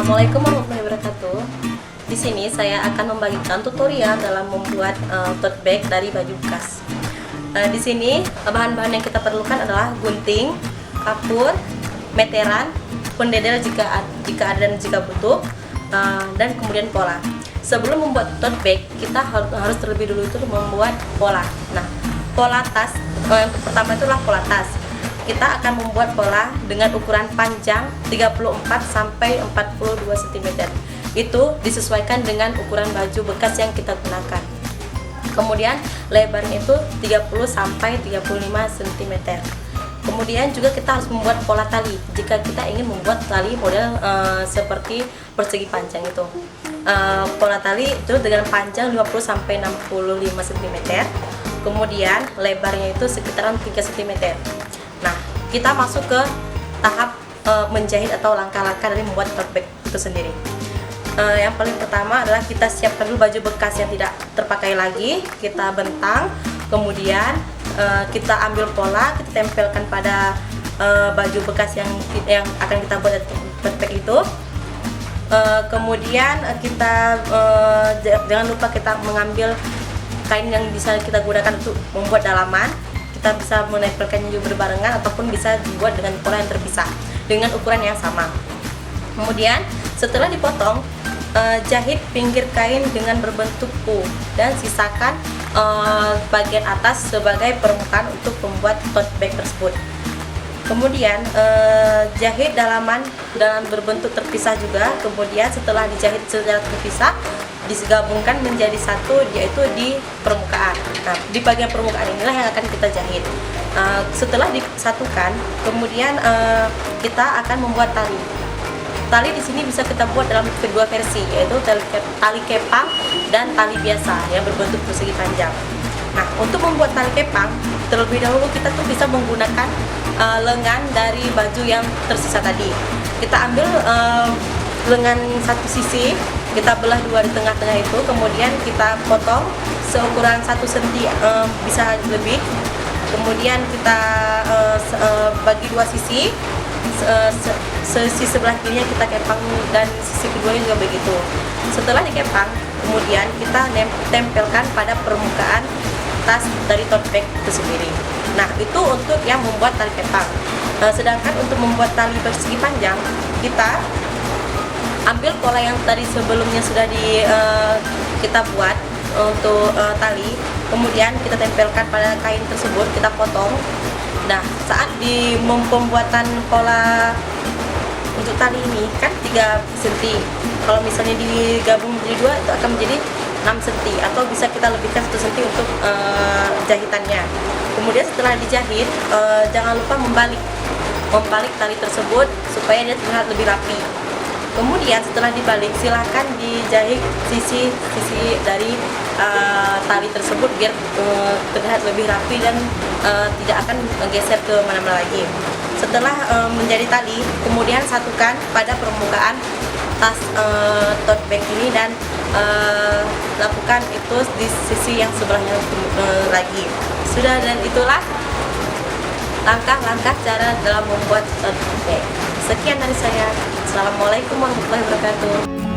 Assalamualaikum warahmatullahi wabarakatuh. Di sini saya akan membagikan tutorial dalam membuat tote bag dari baju bekas. Di sini bahan-bahan yang kita perlukan adalah gunting, kapur, meteran, pendedel jika ada dan jika butuh, dan kemudian pola. Sebelum membuat tote bag, kita harus terlebih dulu itu membuat pola. Nah, pola tas yang pertama itulah pola tas. Kita akan membuat pola dengan ukuran panjang 34 sampai 42 cm. Itu disesuaikan dengan ukuran baju bekas yang kita gunakan. Kemudian lebarnya itu 30 sampai 35 cm. Kemudian juga kita harus membuat pola tali jika kita ingin membuat tali model seperti persegi panjang itu. Pola tali itu dengan panjang 50 sampai 65 cm. Kemudian lebarnya itu sekitaran 3 cm. Nah, kita masuk ke tahap menjahit atau langkah-langkah dari membuat tote bag itu sendiri. Yang paling pertama adalah kita siapkan dulu baju bekas yang tidak terpakai lagi, kita bentang, kemudian kita ambil pola, kita tempelkan pada baju bekas yang akan kita buat tote bag itu. Kemudian kita jangan lupa kita mengambil kain yang bisa kita gunakan untuk membuat dalaman. Kita bisa menempelkannya juga berbarengan ataupun bisa dibuat dengan pola yang terpisah dengan ukuran yang sama. Kemudian setelah dipotong, jahit pinggir kain dengan berbentuk U dan sisakan bagian atas sebagai permukaan untuk membuat tote bag tersebut. Kemudian jahit dalaman dalam berbentuk terpisah juga. Kemudian setelah dijahit secara terpisah, digabungkan menjadi satu, yaitu di permukaan. Nah, di bagian permukaan inilah yang akan kita jahit. Setelah disatukan, kemudian kita akan membuat tali. Tali di sini bisa kita buat dalam kedua versi, yaitu tali kepang dan tali biasa yang berbentuk persegi panjang. Nah, untuk membuat tali kepang, terlebih dahulu kita tuh bisa menggunakan lengan dari baju yang tersisa tadi. Kita ambil lengan satu sisi, kita belah dua di tengah-tengah itu, kemudian kita potong seukuran 1 cm, bisa lebih. Kemudian kita bagi dua sisi, sisi sebelah kirinya kita kepang dan sisi keduanya juga begitu. Setelah dikepang, kemudian kita tempelkan pada permukaan tas dari tote bag itu sendiri. Nah, itu untuk yang membuat tali kepang. Sedangkan untuk membuat tali persegi panjang, kita ambil pola yang tadi sebelumnya sudah kita buat untuk tali, kemudian kita tempelkan pada kain tersebut, kita potong. Nah, saat di pembuatan pola untuk tali ini kan 3 cm. Kalau misalnya digabung menjadi 2, itu akan menjadi 6 cm, atau bisa kita lebihkan 1 cm untuk jahitannya. Kemudian setelah dijahit, jangan lupa membalik tali tersebut supaya dia terlihat lebih rapi. Kemudian setelah dibalik, silahkan dijahit sisi dari tali tersebut biar terlihat lebih rapi dan tidak akan menggeser ke mana-mana lagi. Setelah menjadi tali, kemudian satukan pada permukaan tas tote bag ini dan lakukan itu di sisi yang sebelahnya lagi. Sudah, dan itulah langkah-langkah cara dalam membuat tote bag. Sekian dari saya. Assalamualaikum warahmatullahi wabarakatuh.